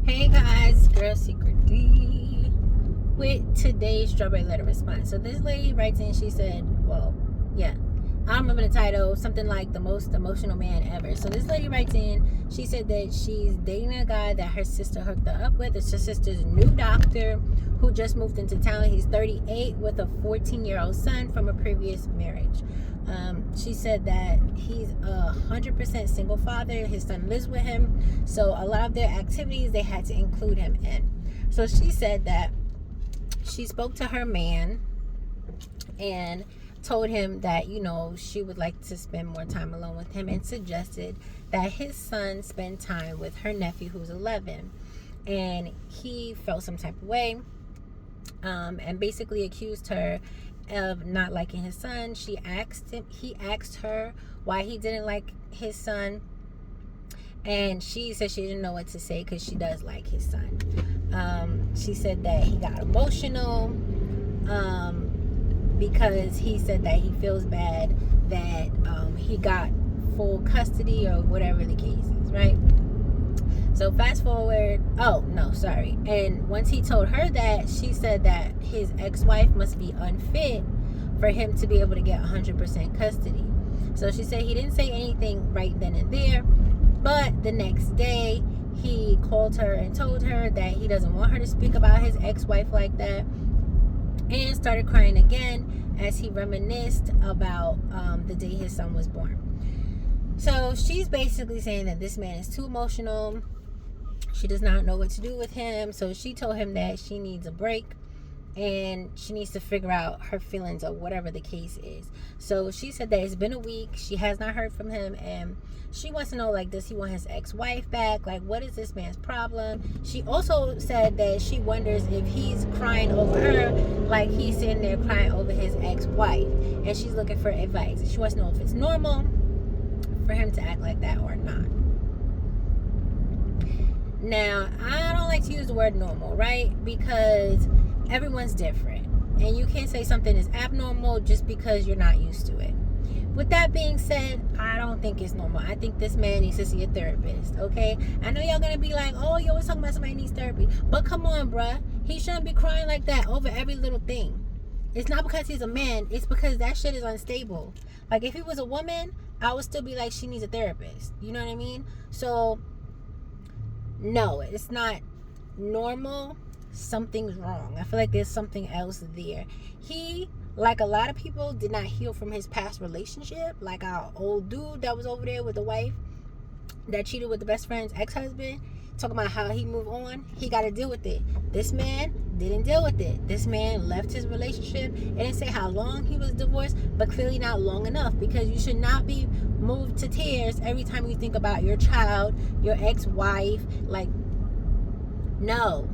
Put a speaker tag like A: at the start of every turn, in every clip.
A: Hey guys, girl SeekretD with today's strawberry letter response. So this lady writes in, she said, I don't remember the title, something like the most emotional man ever. So this lady writes in, she said that she's dating a guy that her sister hooked her up with. It's her sister's new doctor who just moved into town. He's 38 with a 14-year-old son from a previous marriage. She said that he's 100% single father. His son lives with him, so a lot of their activities they had to include him in. So she said that she spoke to her man and told him that she would like to spend more time alone with him, and suggested that his son spend time with her nephew who's 11. And he felt some type of way, and basically accused her of not liking his son. He asked her why he didn't like his son, and she said she didn't know what to say because she does like his son. She said that he got emotional because he said that he feels bad that he got full custody or whatever the case is, right? So fast forward, and once he told her that, she said that his ex-wife must be unfit for him to be able to get 100% custody. So she said he didn't say anything right then and there, but the next day he called her and told her that he doesn't want her to speak about his ex-wife like that, and started crying again as he reminisced about the day his son was born. So she's basically saying that this man is too emotional. She does not know what to do with him. So she told him that she needs a break and she needs to figure out her feelings or whatever the case is. So she said that it's been a week. She has not heard from him, and she wants to know, like, does he want his ex-wife back? Like, what is this man's problem? She also said that she wonders if he's crying over her like he's sitting there crying over his ex-wife, and she's looking for advice. She wants to know if it's normal for him to act like that or not. Now, I don't like to use the word normal, right? Because everyone's different, and you can't say something is abnormal just because you're not used to it. With that being said, I don't think it's normal. I think this man needs to see a therapist, okay? I know y'all gonna be like, oh, you always talking about somebody needs therapy, but come on, bruh. He shouldn't be crying like that over every little thing. It's not because he's a man, it's because that shit is unstable. Like, if he was a woman, I would still be like, she needs a therapist. You know what I mean? So, no, it's not normal. Something's wrong. I feel like there's something else there. He, like a lot of people, did not heal from his past relationship. Like our old dude that was over there with the wife that cheated with the best friend's ex-husband, talking about how he moved on. He got to deal with it. This man didn't deal with it. This man left his relationship. It didn't say how long he was divorced, but clearly not long enough, because you should not be moved to tears every time you think about your child, your ex-wife. Like, no.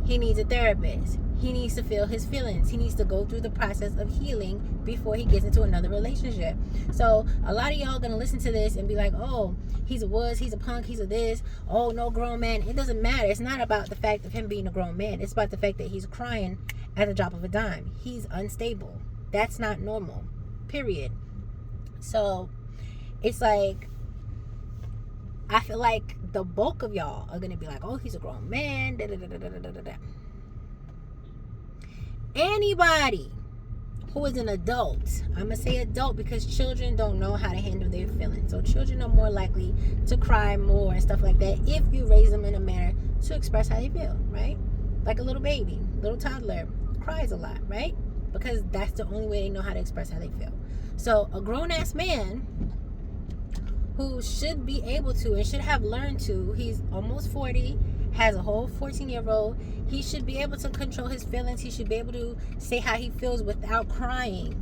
A: He needs a therapist. He needs to feel his feelings. He needs to go through the process of healing before he gets into another relationship. So a lot of y'all gonna listen to this and be like, oh, he's a wuss, he's a punk, he's a this, oh, no grown man. It doesn't matter. It's not about the fact of him being a grown man. It's about the fact that he's crying at the drop of a dime. He's unstable. That's not normal, period. So it's like, I feel like the bulk of y'all are gonna be like, oh, he's a grown man, da da da da da da da da. Anybody who is an adult, I'm gonna say adult because children don't know how to handle their feelings. So children are more likely to cry more and stuff like that if you raise them in a manner to express how they feel, right? Like a little baby, little toddler cries a lot, right? Because that's the only way they know how to express how they feel. So a grown-ass man who should be able to and should have learned to, he's almost 40, has a whole 14-year-old, he should be able to control his feelings. He should be able to say how he feels without crying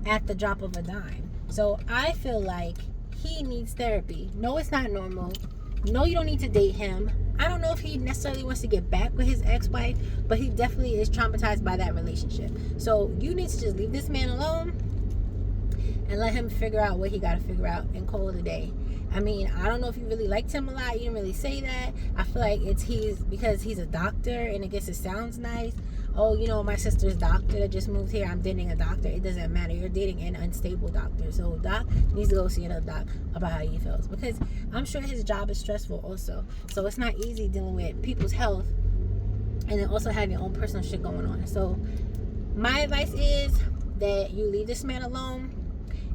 A: at the drop of a dime. So I feel like he needs therapy. No, it's not normal. No, you don't need to date him. I don't know if he necessarily wants to get back with his ex-wife, but he definitely is traumatized by that relationship. So you need to just leave this man alone and let him figure out what he got to figure out and call it a day. I mean, I don't know if you really liked him a lot. You didn't really say that. I feel like he's because he's a doctor and I guess it sounds nice. oh, you know, my sister's doctor that just moved here, I'm dating a doctor. It doesn't matter. You're dating an unstable doctor. So doc needs to go see another doc about how he feels, because I'm sure his job is stressful also. So it's not easy dealing with people's health and then also have your own personal shit going on. So my advice is that you leave this man alone.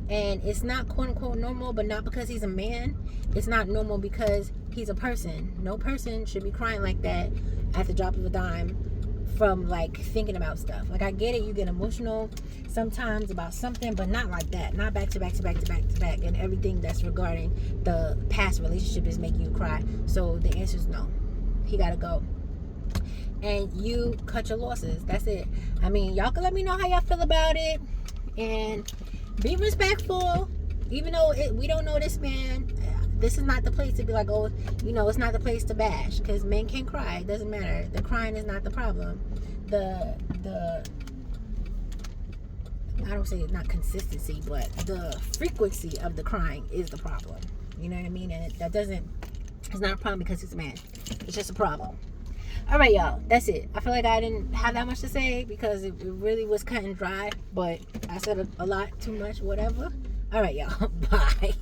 A: And it's not quote unquote normal, but not because he's a man. It's not normal because he's a person. No person should be crying like that at the drop of a dime from like thinking about stuff. Like, I get it, you get emotional sometimes about something, but not like that. Not back to back to back to back to back, and everything that's regarding the past relationship is making you cry. So the answer is no. He gotta go. And you cut your losses. That's it. I mean, y'all can let me know how y'all feel about it. And be respectful, even though we don't know this man. This is not the place to be like, oh, you know, it's not the place to bash, because men can cry. It doesn't matter. The crying is not the problem. The I don't say it's not consistency, but the frequency of the crying is the problem. You know what I mean? And it's not a problem because it's a man. It's just a problem. All right, y'all, that's it. I feel like I didn't have that much to say because it really was cut and dry, but I said a lot too much, whatever. All right, y'all, bye.